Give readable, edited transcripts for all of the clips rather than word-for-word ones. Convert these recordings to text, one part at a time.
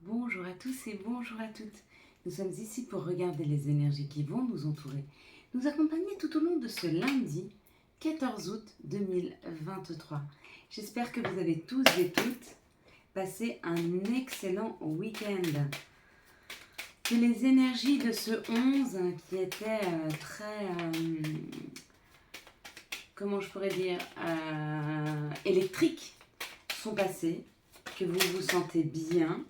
Bonjour à tous et bonjour à toutes. Nous sommes ici pour regarder les énergies qui vont nous entourer, nous accompagner tout au long de ce lundi 14 août 2023. J'espère que vous avez tous et toutes passé un excellent week-end. Que les énergies de ce 11 qui était très, comment je pourrais dire, électriques sont passées, que vous vous sentez bien.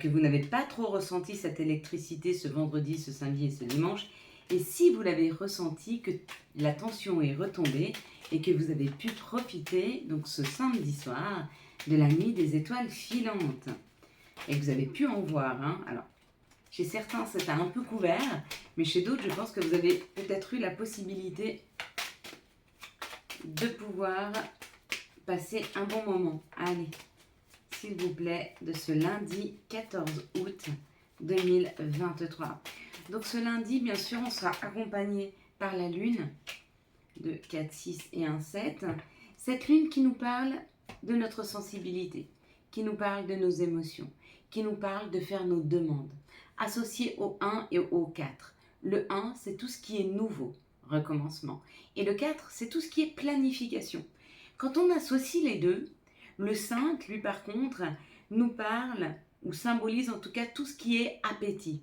Que vous n'avez pas trop ressenti cette électricité ce vendredi, ce samedi et ce dimanche. Et si vous l'avez ressenti, que la tension est retombée et que vous avez pu profiter, donc ce samedi soir, de la nuit des étoiles filantes. Et que vous avez pu en voir. Alors, chez certains, c'était un peu couvert, mais chez d'autres, je pense que vous avez peut-être eu la possibilité de pouvoir passer un bon moment. Allez, s'il vous plaît, de ce lundi 14 août 2023. Donc ce lundi, bien sûr, on sera accompagné par la lune de 4, 6 et 1, 7. Cette lune qui nous parle de notre sensibilité, qui nous parle de nos émotions, qui nous parle de faire nos demandes, associée au 1 et au 4. Le 1, c'est tout ce qui est nouveau, recommencement. Et le 4, c'est tout ce qui est planification. Quand on associe les deux, le 5, lui, par contre, nous parle, ou symbolise en tout cas tout ce qui est appétit,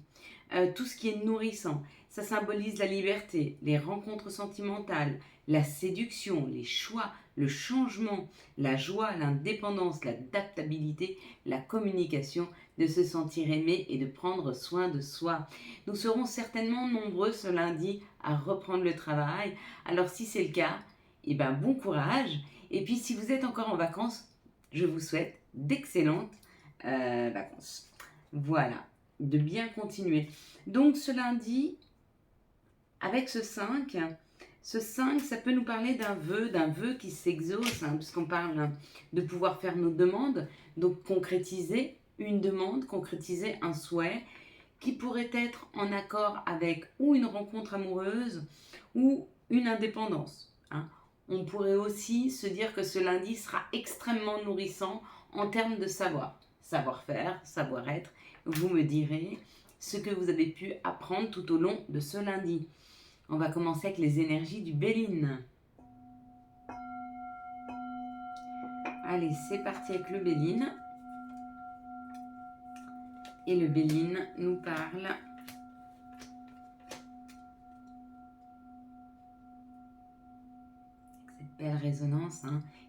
tout ce qui est nourrissant. Ça symbolise la liberté, les rencontres sentimentales, la séduction, les choix, le changement, la joie, l'indépendance, l'adaptabilité, la communication, de se sentir aimé et de prendre soin de soi. Nous serons certainement nombreux ce lundi à reprendre le travail. Alors si c'est le cas, eh ben, bon courage. Et puis si vous êtes encore en vacances, je vous souhaite d'excellentes vacances. Voilà, de bien continuer. Donc ce lundi, avec ce 5, ça peut nous parler d'un vœu qui s'exauce, puisqu'on parle de pouvoir faire nos demandes, donc concrétiser une demande, concrétiser un souhait qui pourrait être en accord avec ou une rencontre amoureuse ou une indépendance. On pourrait aussi se dire que ce lundi sera extrêmement nourrissant en termes de savoir-faire, savoir-être. Vous me direz ce que vous avez pu apprendre tout au long de ce lundi. On va commencer avec les énergies du Béline. Allez, c'est parti avec le Béline. Et le Béline nous parle cette belle résonance,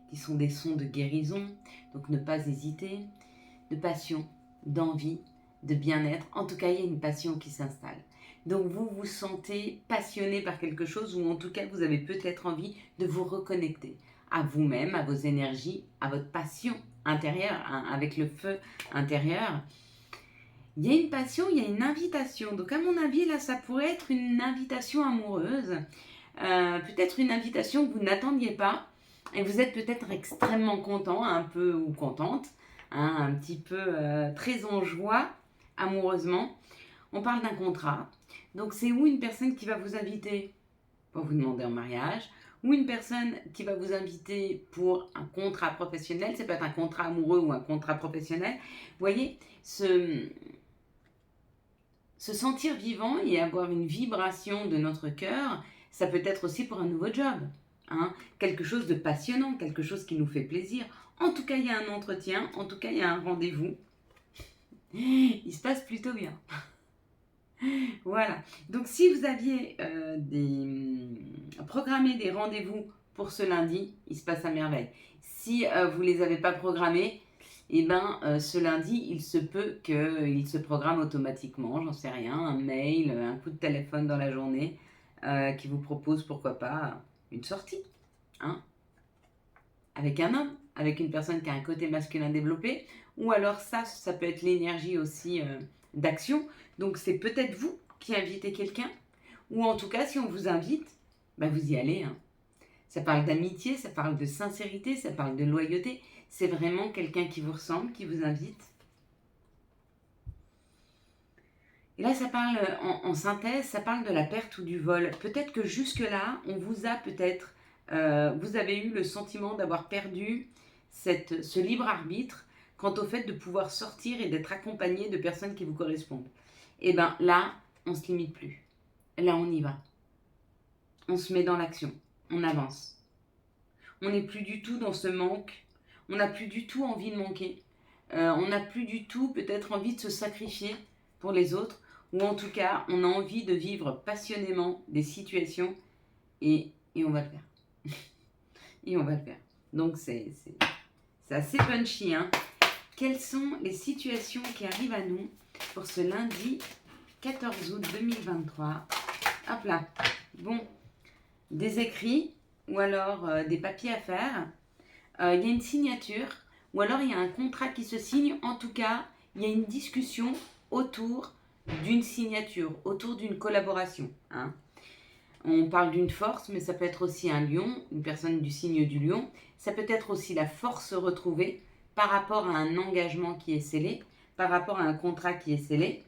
qui sont des sons de guérison. Donc ne pas hésiter, de passion, d'envie, de bien-être. En tout cas, il y a une passion qui s'installe. Donc vous vous sentez passionné par quelque chose, ou en tout cas vous avez peut-être envie de vous reconnecter à vous-même, à vos énergies, à votre passion intérieure, avec le feu intérieur. Il y a une passion, il y a une invitation. Donc à mon avis, là, ça pourrait être une invitation amoureuse, peut-être une invitation que vous n'attendiez pas, et vous êtes peut-être extrêmement content, un peu, ou contente, un petit peu très en joie, amoureusement. On parle d'un contrat. Donc c'est ou une personne qui va vous inviter pour vous demander en mariage, ou une personne qui va vous inviter pour un contrat professionnel. Ça peut être un contrat amoureux ou un contrat professionnel. Vous voyez, se sentir vivant et avoir une vibration de notre cœur, ça peut être aussi pour un nouveau job. Quelque chose de passionnant, quelque chose qui nous fait plaisir. En tout cas, il y a un entretien, en tout cas, il y a un rendez-vous. Il se passe plutôt bien. Voilà. Donc, si vous aviez programmé des rendez-vous pour ce lundi, il se passe à merveille. Si vous ne les avez pas programmés, eh ben, ce lundi, il se peut qu'il se programme automatiquement, j'en sais rien, un mail, un coup de téléphone dans la journée qui vous propose, pourquoi pas, une sortie, avec un homme, avec une personne qui a un côté masculin développé, ou alors ça peut être l'énergie aussi d'action. Donc c'est peut-être vous qui invitez quelqu'un, ou en tout cas si on vous invite, vous y allez. Ça parle d'amitié, ça parle de sincérité, ça parle de loyauté. C'est vraiment quelqu'un qui vous ressemble, qui vous invite. Et là, ça parle, en synthèse, ça parle de la perte ou du vol. Peut-être que jusque-là, on vous a peut-être, vous avez eu le sentiment d'avoir perdu ce libre arbitre quant au fait de pouvoir sortir et d'être accompagné de personnes qui vous correspondent. Et bien là, on ne se limite plus. Là, on y va. On se met dans l'action. On avance. On n'est plus du tout dans ce manque. On n'a plus du tout envie de manquer. On n'a plus du tout peut-être envie de se sacrifier pour les autres. Ou en tout cas, on a envie de vivre passionnément des situations et on va le faire. Et on va le faire. Donc c'est assez punchy. Hein. Quelles sont les situations qui arrivent à nous pour ce lundi 14 août 2023 ? Hop là. Bon, des écrits ou alors des papiers à faire. Il y a une signature ou alors il y a un contrat qui se signe. En tout cas, il y a une discussion autour d'une signature, autour d'une collaboration. Hein. On parle d'une force, mais ça peut être aussi un lion, une personne du signe du lion. Ça peut être aussi la force retrouvée par rapport à un engagement qui est scellé, par rapport à un contrat qui est scellé.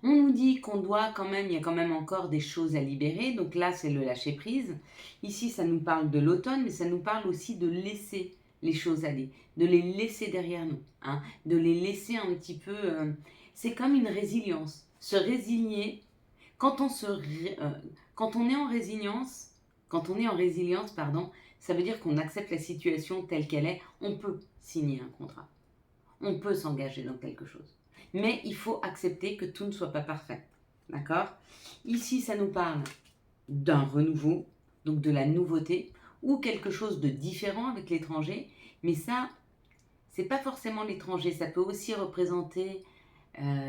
On nous dit qu'on doit quand même, il y a quand même encore des choses à libérer. Donc là, c'est le lâcher prise. Ici, ça nous parle de l'automne, mais ça nous parle aussi de laisser les choses aller, de les laisser derrière nous, hein, de les laisser un petit peu... c'est comme une résilience. Se résigner, quand on est en résilience, ça veut dire qu'on accepte la situation telle qu'elle est. On peut signer un contrat. On peut s'engager dans quelque chose. Mais il faut accepter que tout ne soit pas parfait. D'accord ? Ici, ça nous parle d'un renouveau, donc de la nouveauté, ou quelque chose de différent avec l'étranger. Mais ça, c'est pas forcément l'étranger. Ça peut aussi représenter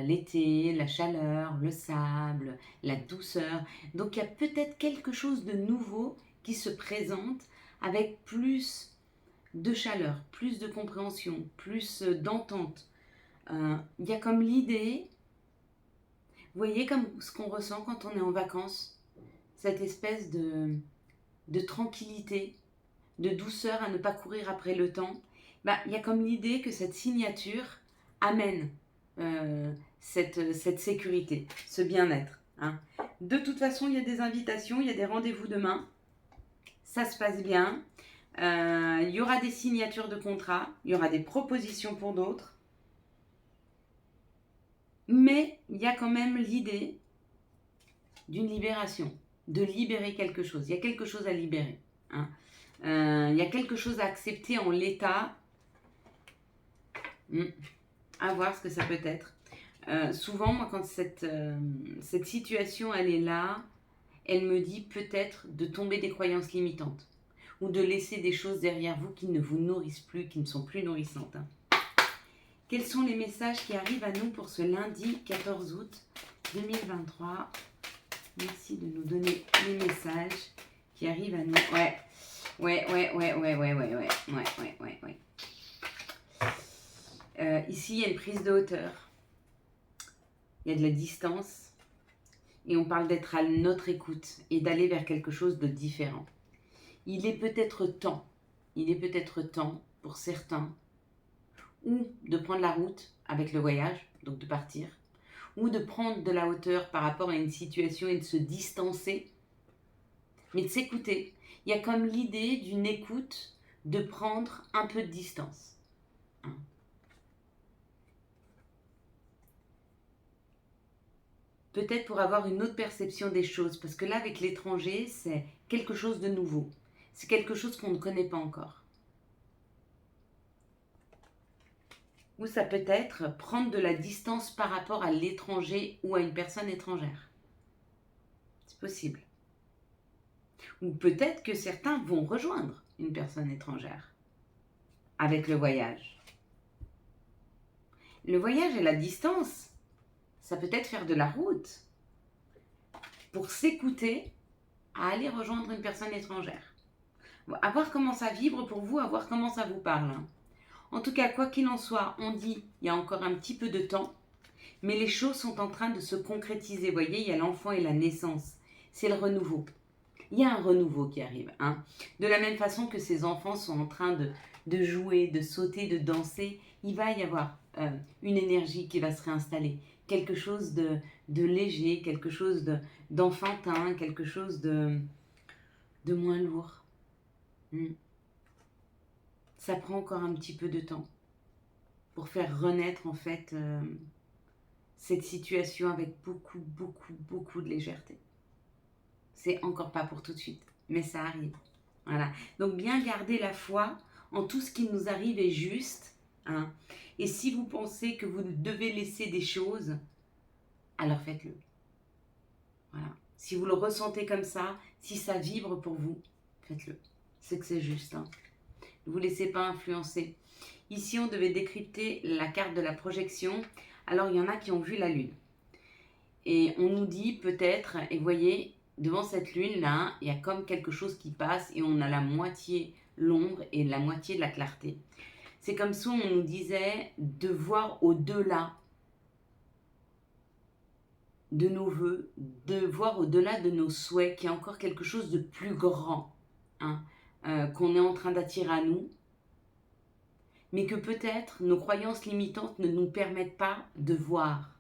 l'été, la chaleur, le sable, la douceur. Donc il y a peut-être quelque chose de nouveau qui se présente avec plus de chaleur, plus de compréhension, plus d'entente. Il y a comme l'idée, vous voyez comme ce qu'on ressent quand on est en vacances, cette espèce de tranquillité, de douceur à ne pas courir après le temps. Il y a comme l'idée que cette signature amène cette sécurité, ce bien-être. Hein. De toute façon, il y a des invitations, il y a des rendez-vous demain. Ça se passe bien. Il y aura des signatures de contrats, il y aura des propositions pour d'autres. Mais il y a quand même l'idée d'une libération, de libérer quelque chose. Il y a quelque chose à libérer. Hein. Il y a quelque chose à accepter en l'état. À voir ce que ça peut être. Souvent, moi, quand cette situation, elle est là, elle me dit peut-être de tomber des croyances limitantes ou de laisser des choses derrière vous qui ne vous nourrissent plus, qui ne sont plus nourrissantes. Hein. Quels sont les messages qui arrivent à nous pour ce lundi 14 août 2023 ? Merci de nous donner les messages qui arrivent à nous. Ouais. Ici, il y a une prise de hauteur. Il y a de la distance. Et on parle d'être à notre écoute et d'aller vers quelque chose de différent. Il est peut-être temps pour certains, ou de prendre la route avec le voyage, donc de partir, ou de prendre de la hauteur par rapport à une situation et de se distancer, mais de s'écouter. Il y a comme l'idée d'une écoute, de prendre un peu de distance. Hein. Peut-être pour avoir une autre perception des choses, parce que là, avec l'étranger, c'est quelque chose de nouveau. C'est quelque chose qu'on ne connaît pas encore. Ou ça peut être prendre de la distance par rapport à l'étranger ou à une personne étrangère. C'est possible. Ou peut-être que certains vont rejoindre une personne étrangère avec le voyage. Le voyage et la distance, ça peut être faire de la route pour s'écouter à aller rejoindre une personne étrangère. À voir comment ça vibre pour vous, à voir comment ça vous parle. Hein. En tout cas, quoi qu'il en soit, on dit il y a encore un petit peu de temps, mais les choses sont en train de se concrétiser. Vous voyez, il y a l'enfant et la naissance. C'est le renouveau. Il y a un renouveau qui arrive. Hein. De la même façon que ces enfants sont en train de jouer, de sauter, de danser, il va y avoir une énergie qui va se réinstaller. Quelque chose de léger, quelque chose d'enfantin, quelque chose de moins lourd. Ça prend encore un petit peu de temps. pour faire renaître en fait cette situation avec beaucoup de légèreté. C'est encore pas pour tout de suite, mais ça arrive. Voilà. Donc bien garder la foi en tout ce qui nous arrive est juste. Hein. Et si vous pensez que vous devez laisser des choses, alors faites-le. Voilà. Si vous le ressentez comme ça, si ça vibre pour vous, faites-le. C'est que c'est juste. Hein. Ne vous laissez pas influencer. Ici, on devait décrypter la carte de la projection. Alors, il y en a qui ont vu la lune. Et on nous dit peut-être, et vous voyez, devant cette lune-là, il y a comme quelque chose qui passe et on a la moitié l'ombre et la moitié de la clarté. C'est comme si on nous disait de voir au-delà de nos vœux, de voir au-delà de nos souhaits, qu'il y a encore quelque chose de plus grand, hein, qu'on est en train d'attirer à nous, mais que peut-être nos croyances limitantes ne nous permettent pas de voir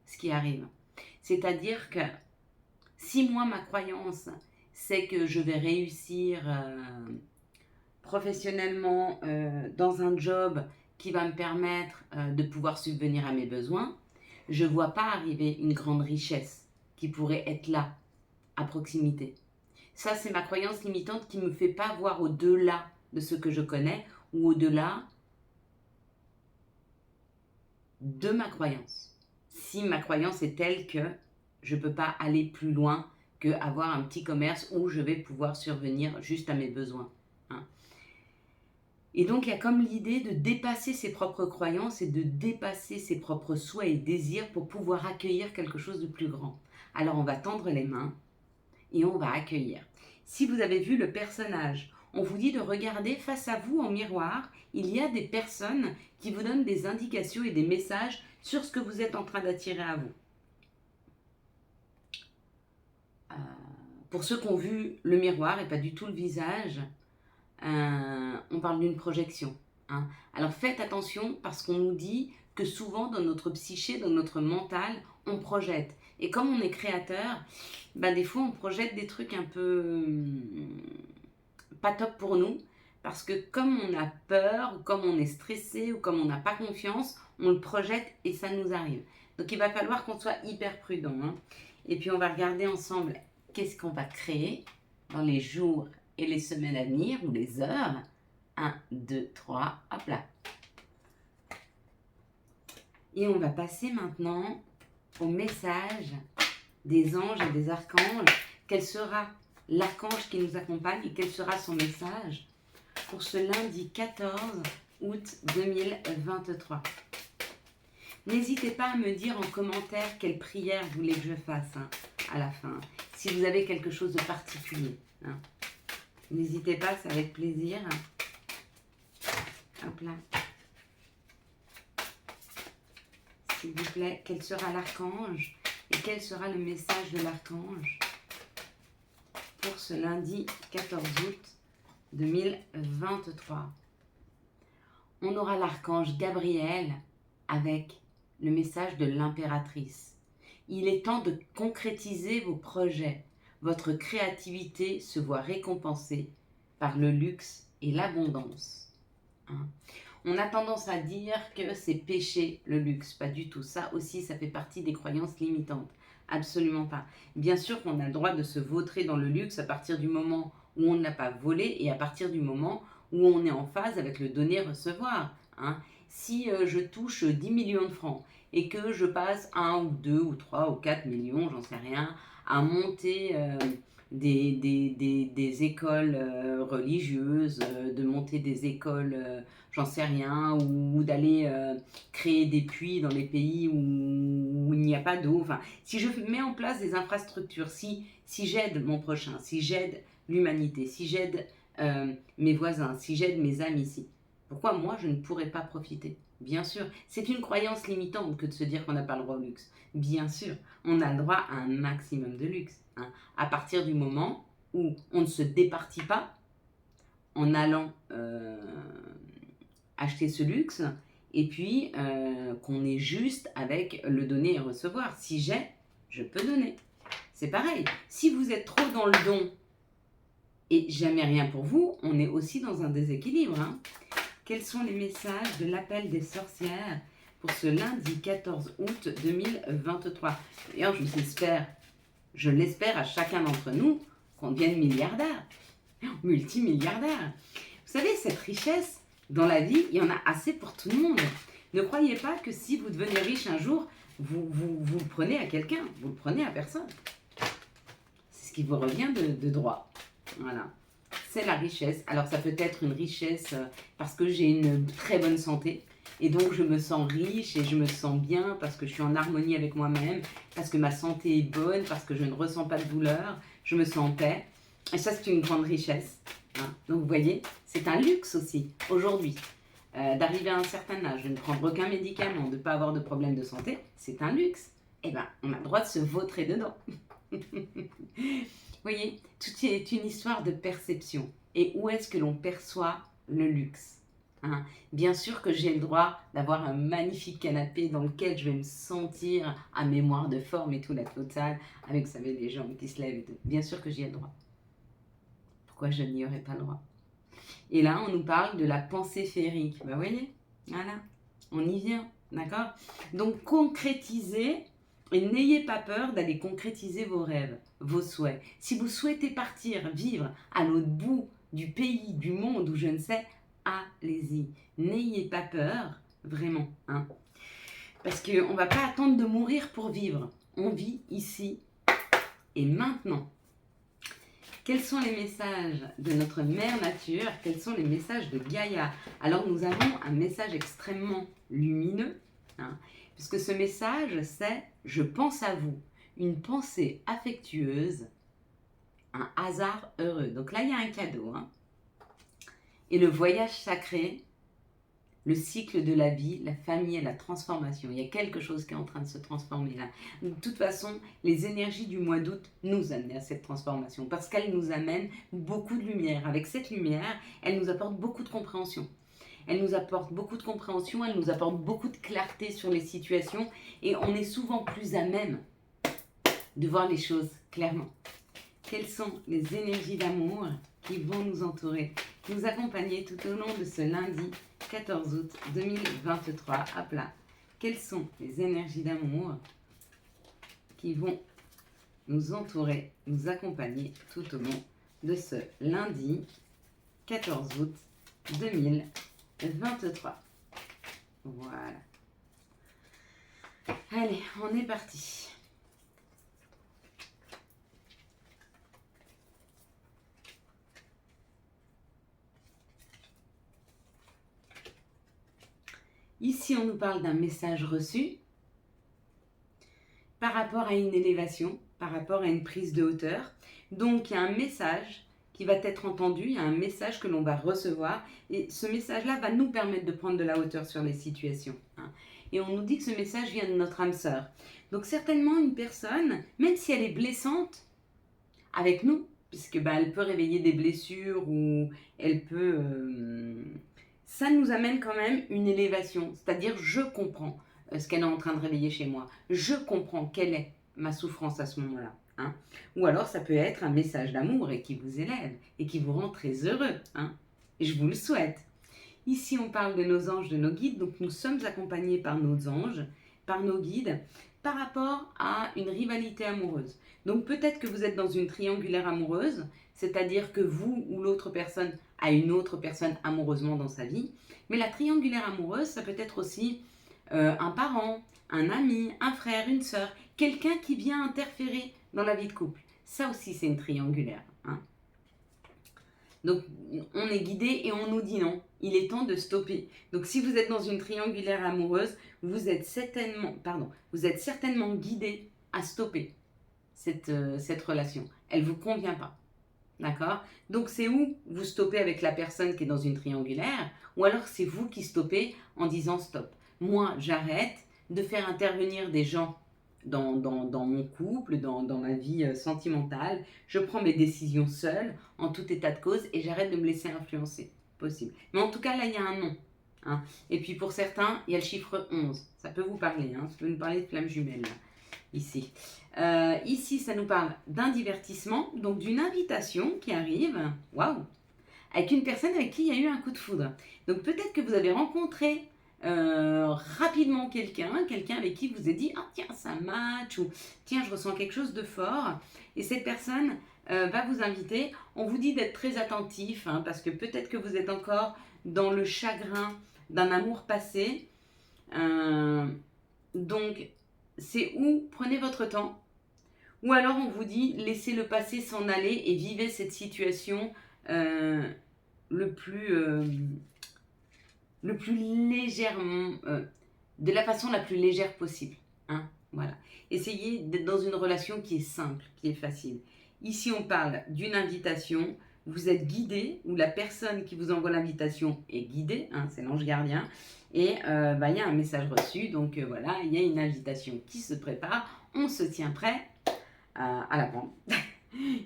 ce qui arrive. C'est-à-dire que si moi, ma croyance, c'est que je vais réussir professionnellement dans un job qui va me permettre de pouvoir subvenir à mes besoins, je ne vois pas arriver une grande richesse qui pourrait être là, à proximité. Ça, c'est ma croyance limitante qui ne me fait pas voir au-delà de ce que je connais ou au-delà de ma croyance. Si ma croyance est telle que je ne peux pas aller plus loin qu'avoir un petit commerce où je vais pouvoir survenir juste à mes besoins. Hein. Et donc, il y a comme l'idée de dépasser ses propres croyances et de dépasser ses propres souhaits et désirs pour pouvoir accueillir quelque chose de plus grand. Alors, on va tendre les mains et on va accueillir. Si vous avez vu le personnage, on vous dit de regarder face à vous en miroir. Il y a des personnes qui vous donnent des indications et des messages sur ce que vous êtes en train d'attirer à vous. Pour ceux qui ont vu le miroir et pas du tout le visage, on parle d'une projection. Hein. Alors faites attention parce qu'on nous dit que souvent dans notre psyché, dans notre mental, on projette. Et comme on est créateur, des fois on projette des trucs un peu pas top pour nous. Parce que comme on a peur, ou comme on est stressé, ou comme on n'a pas confiance, on le projette et ça nous arrive. Donc il va falloir qu'on soit hyper prudent. Hein. Et puis on va regarder ensemble qu'est-ce qu'on va créer dans les jours et les semaines à venir, ou les heures. 1, 2, 3, hop là. Et on va passer maintenant au message des anges et des archanges. Quel sera l'archange qui nous accompagne et quel sera son message pour ce lundi 14 août 2023. N'hésitez pas à me dire en commentaire quelle prière vous voulez que je fasse à la fin. Si vous avez quelque chose de particulier. Hein. N'hésitez pas, c'est avec plaisir. Hop là. S'il vous plaît, quel sera l'archange et quel sera le message de l'archange pour ce lundi 14 août 2023. On aura l'archange Gabriel avec le message de l'impératrice. Il est temps de concrétiser vos projets. Votre créativité se voit récompensée par le luxe et l'abondance. Hein. On a tendance à dire que c'est péché le luxe. Pas du tout. Ça aussi, ça fait partie des croyances limitantes. Absolument pas. Bien sûr qu'on a le droit de se vautrer dans le luxe à partir du moment où on ne l'a pas volé et à partir du moment où on est en phase avec le donner-recevoir. Hein. Si je touche 10 millions de francs et que je passe 1 ou 2 ou 3 ou 4 millions, j'en sais rien, à monter des écoles religieuses, de monter des écoles, j'en sais rien, ou d'aller créer des puits dans les pays où il n'y a pas d'eau. Enfin, si je mets en place des infrastructures, si j'aide mon prochain, si j'aide l'humanité, si j'aide mes voisins, si j'aide mes amis ici, pourquoi moi je ne pourrais pas profiter? Bien sûr, c'est une croyance limitante que de se dire qu'on n'a pas le droit au luxe. Bien sûr, on a le droit à un maximum de luxe. Hein, à partir du moment où on ne se départit pas en allant acheter ce luxe et puis qu'on est juste avec le donner et recevoir. Si j'ai, je peux donner. C'est pareil. Si vous êtes trop dans le don et jamais rien pour vous, on est aussi dans un déséquilibre. Hein. Quels sont les messages de l'appel des sorcières pour ce lundi 14 août 2023? D'ailleurs, je l'espère à chacun d'entre nous qu'on devienne milliardaire, multimilliardaire. Vous savez, cette richesse, dans la vie, il y en a assez pour tout le monde. Ne croyez pas que si vous devenez riche un jour, vous le prenez à quelqu'un, vous le prenez à personne. C'est ce qui vous revient de droit. Voilà. C'est la richesse. Alors ça peut être une richesse parce que j'ai une très bonne santé et donc je me sens riche et je me sens bien parce que je suis en harmonie avec moi-même, parce que ma santé est bonne, parce que je ne ressens pas de douleur, je me sens en paix. Et ça, c'est une grande richesse. Hein. Donc vous voyez, c'est un luxe aussi aujourd'hui. D'arriver à un certain âge, de ne prendre aucun médicament, de ne pas avoir de problème de santé, c'est un luxe. Eh bien, on a le droit de se vautrer dedans. Vous voyez, tout est une histoire de perception. Et où est-ce que l'on perçoit le luxe, hein? Bien sûr que j'ai le droit d'avoir un magnifique canapé dans lequel je vais me sentir à mémoire de forme et tout, la totale, avec, vous savez, les jambes qui se lèvent et tout. Bien sûr que j'y ai le droit. Pourquoi je n'y aurais pas le droit? Et là, on nous parle de la pensée féerique. Vous voyez, voilà, on y vient, d'accord? Donc, concrétisez. Et n'ayez pas peur d'aller concrétiser vos rêves, vos souhaits. Si vous souhaitez partir, vivre à l'autre bout du pays, du monde, ou je ne sais, allez-y. N'ayez pas peur, vraiment. Hein. Parce qu'on ne va pas attendre de mourir pour vivre. On vit ici et maintenant. Quels sont les messages de notre mère nature? Quels sont les messages de Gaïa? Alors nous avons un message extrêmement lumineux, hein, puisque ce message c'est « Je pense à vous », une pensée affectueuse, un hasard heureux. Donc là il y a un cadeau. Hein. Et le voyage sacré, le cycle de la vie, la famille et la transformation. Il y a quelque chose qui est en train de se transformer là. De toute façon, les énergies du mois d'août nous amènent à cette transformation parce qu'elles nous amènent beaucoup de lumière. Avec cette lumière, elle nous apporte beaucoup de compréhension. Elle nous apporte beaucoup de compréhension, elle nous apporte beaucoup de clarté sur les situations et on est souvent plus à même de voir les choses clairement. Quelles sont les énergies d'amour qui vont nous entourer, nous accompagner tout au long de ce lundi 14 août 2023 à plat? Quelles sont les énergies d'amour qui vont nous entourer, nous accompagner tout au long de ce lundi 14 août 2023? Voilà. Allez, on est parti. Ici, on nous parle d'un message reçu par rapport à une élévation, par rapport à une prise de hauteur. Donc, il y a un message qui va être entendu, il y a un message que l'on va recevoir et ce message-là va nous permettre de prendre de la hauteur sur les situations. Hein. Et on nous dit que ce message vient de notre âme sœur. Donc, certainement une personne, même si elle est blessante avec nous, puisque elle peut réveiller des blessures ou elle peut... ça nous amène quand même une élévation, c'est-à-dire je comprends ce qu'elle est en train de réveiller chez moi, je comprends quelle est ma souffrance à ce moment-là. Hein. Ou alors ça peut être un message d'amour et qui vous élève et qui vous rend très heureux. Hein. Et je vous le souhaite. Ici on parle de nos anges, de nos guides, donc nous sommes accompagnés par nos anges, par nos guides, par rapport à une rivalité amoureuse. Donc peut-être que vous êtes dans une triangulaire amoureuse, c'est-à-dire que vous ou l'autre personne a une autre personne amoureusement dans sa vie. Mais la triangulaire amoureuse, ça peut être aussi un parent, un ami, un frère, une sœur, quelqu'un qui vient interférer dans la vie de couple. Ça aussi, c'est une triangulaire. Hein. Donc, on est guidé et on nous dit non. Il est temps de stopper. Donc, si vous êtes dans une triangulaire amoureuse, vous êtes certainement guidé à stopper cette relation. Elle ne vous convient pas. D'accord? Donc, c'est où vous stoppez avec la personne qui est dans une triangulaire ou alors c'est vous qui stoppez en disant stop. Moi, j'arrête de faire intervenir des gens dans mon couple, dans ma vie sentimentale. Je prends mes décisions seule, en tout état de cause, et j'arrête de me laisser influencer. Possible. Mais en tout cas, là, il y a un non. Hein. Et puis, pour certains, il y a le chiffre 11. Ça peut vous parler. Hein. Ça peut nous parler de flammes jumelles, là, ici. Ici, ça nous parle d'un divertissement, donc d'une invitation qui arrive. Waouh! avec une personne avec qui il y a eu un coup de foudre. Donc peut-être que vous avez rencontré rapidement quelqu'un avec qui vous avez dit ah tiens ça match ou tiens je ressens quelque chose de fort et cette personne va vous inviter. On vous dit d'être très attentif hein, parce que peut-être que vous êtes encore dans le chagrin d'un amour passé. Donc c'est où prenez votre temps ou alors on vous dit laissez le passé s'en aller et vivez cette situation le plus légèrement, de la façon la plus légère possible. Hein, voilà. Essayez d'être dans une relation qui est simple, qui est facile. Ici, on parle d'une invitation. Vous êtes guidé, ou la personne qui vous envoie l'invitation est guidée, hein, c'est l'ange gardien. Et il y a un message reçu, donc voilà, il y a une invitation qui se prépare. On se tient prêt à la prendre.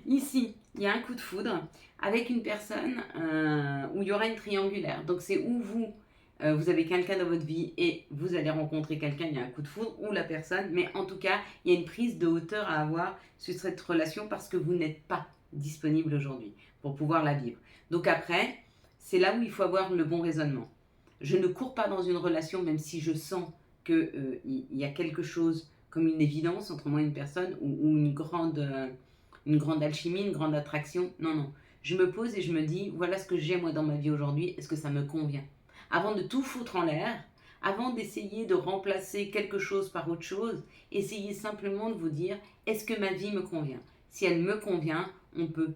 Ici, il y a un coup de foudre avec une personne où il y aura une triangulaire. Donc c'est où vous avez quelqu'un dans votre vie et vous allez rencontrer quelqu'un, il y a un coup de foudre ou la personne. Mais en tout cas, il y a une prise de hauteur à avoir sur cette relation parce que vous n'êtes pas disponible aujourd'hui pour pouvoir la vivre. Donc après, c'est là où il faut avoir le bon raisonnement. Je ne cours pas dans une relation même si je sens qu'il y a quelque chose comme une évidence entre moi et une personne ou une grande alchimie, une grande attraction. Non, non. Je me pose et je me dis, voilà ce que j'ai moi dans ma vie aujourd'hui, est-ce que ça me convient? Avant de tout foutre en l'air, avant d'essayer de remplacer quelque chose par autre chose, essayez simplement de vous dire, est-ce que ma vie me convient? Si elle me convient, on peut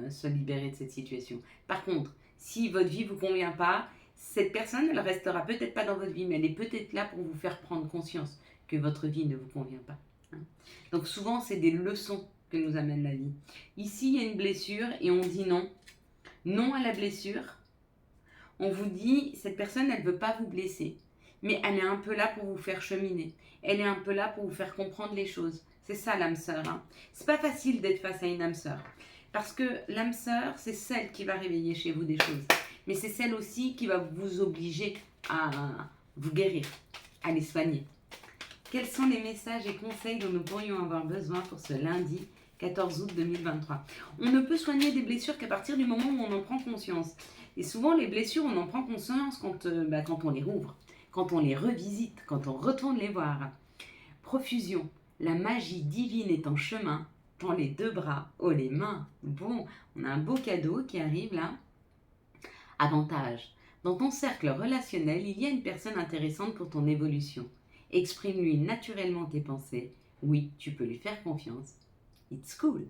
se libérer de cette situation. Par contre, si votre vie ne vous convient pas, cette personne, elle restera peut-être pas dans votre vie, mais elle est peut-être là pour vous faire prendre conscience que votre vie ne vous convient pas. Hein. Donc souvent, c'est des leçons que nous amène la vie. Ici, il y a une blessure et on dit non. Non à la blessure. On vous dit, cette personne, elle ne veut pas vous blesser. Mais elle est un peu là pour vous faire cheminer. Elle est un peu là pour vous faire comprendre les choses. C'est ça l'âme sœur. Hein. C'est pas facile d'être face à une âme sœur. Parce que l'âme sœur, c'est celle qui va réveiller chez vous des choses. Mais c'est celle aussi qui va vous obliger à vous guérir, à les soigner. Quels sont les messages et conseils dont nous pourrions avoir besoin pour ce lundi 14 août 2023? On ne peut soigner des blessures qu'à partir du moment où on en prend conscience. Et souvent, les blessures, on en prend conscience quand on les rouvre, quand on les revisite, quand on retourne les voir. Profusion. La magie divine est en chemin. Tends les deux bras, haut les mains. Bon, on a un beau cadeau qui arrive là. Avantage. Dans ton cercle relationnel, il y a une personne intéressante pour ton évolution. Exprime-lui naturellement tes pensées. Oui, tu peux lui faire confiance. It's cool.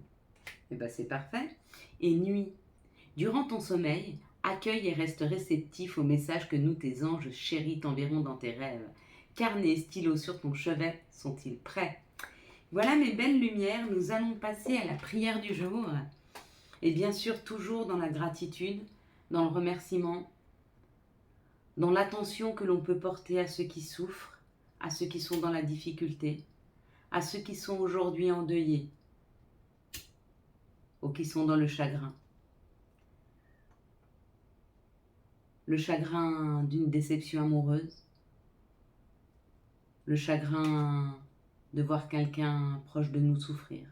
Et bien c'est parfait. Et nuit. Durant ton sommeil, accueille et reste réceptif aux messages que nous, tes anges chéris, t'enverront dans tes rêves. Carnet et stylo sur ton chevet sont-ils prêts? Voilà mes belles lumières, nous allons passer à la prière du jour. Et bien sûr, toujours dans la gratitude, dans le remerciement, dans l'attention que l'on peut porter à ceux qui souffrent, à ceux qui sont dans la difficulté, à ceux qui sont aujourd'hui endeuillés, ou qui sont dans le chagrin. Le chagrin d'une déception amoureuse, le chagrin de voir quelqu'un proche de nous souffrir,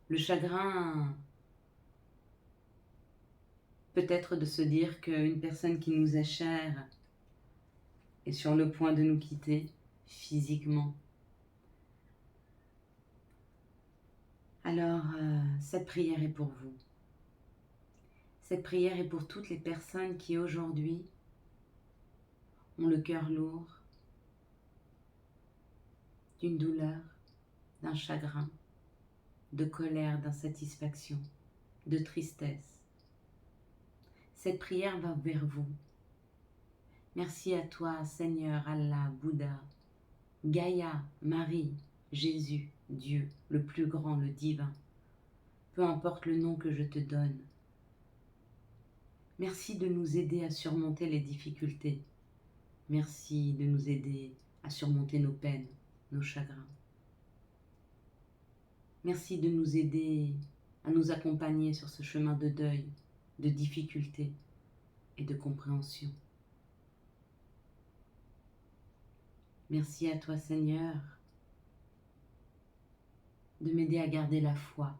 le chagrin peut-être de se dire qu'une personne qui nous est chère est sur le point de nous quitter physiquement. Alors, cette prière est pour vous. Cette prière est pour toutes les personnes qui aujourd'hui ont le cœur lourd d'une douleur, d'un chagrin, de colère, d'insatisfaction, de tristesse. Cette prière va vers vous. Merci à toi, Seigneur, Allah, Bouddha, Gaïa, Marie, Jésus, Dieu, le plus grand, le divin. Peu importe le nom que je te donne. Merci de nous aider à surmonter les difficultés. Merci de nous aider à surmonter nos peines, nos chagrins. Merci de nous aider à nous accompagner sur ce chemin de deuil, de difficulté et de compréhension. Merci à toi, Seigneur, de m'aider à garder la foi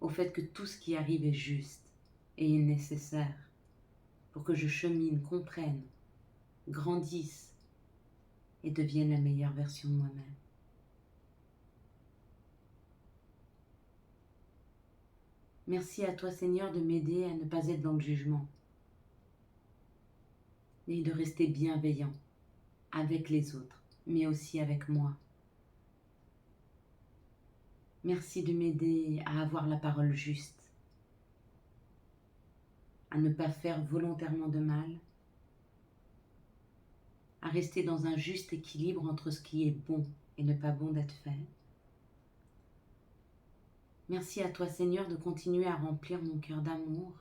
au fait que tout ce qui arrive est juste et est nécessaire pour que je chemine, comprenne, grandisse et devienne la meilleure version de moi-même. Merci à toi, Seigneur, de m'aider à ne pas être dans le jugement et de rester bienveillant avec les autres, mais aussi avec moi. Merci de m'aider à avoir la parole juste, à ne pas faire volontairement de mal, à rester dans un juste équilibre entre ce qui est bon et ne pas bon d'être fait. Merci à toi, Seigneur, de continuer à remplir mon cœur d'amour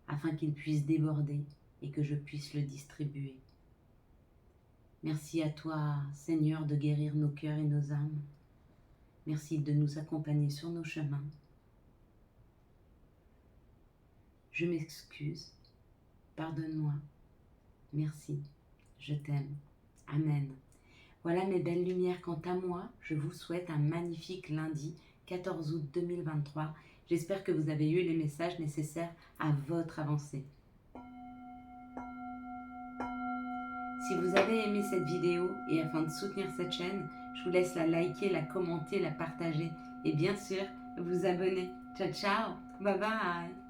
afin qu'il puisse déborder et que je puisse le distribuer. Merci à toi, Seigneur, de guérir nos cœurs et nos âmes. Merci de nous accompagner sur nos chemins. Je m'excuse. Pardonne-moi. Merci. Je t'aime. Amen. Voilà mes belles lumières. Quant à moi, je vous souhaite un magnifique lundi 14 août 2023. J'espère que vous avez eu les messages nécessaires à votre avancée. Si vous avez aimé cette vidéo et afin de soutenir cette chaîne, je vous laisse la liker, la commenter, la partager et bien sûr vous abonner. Ciao ciao, bye bye.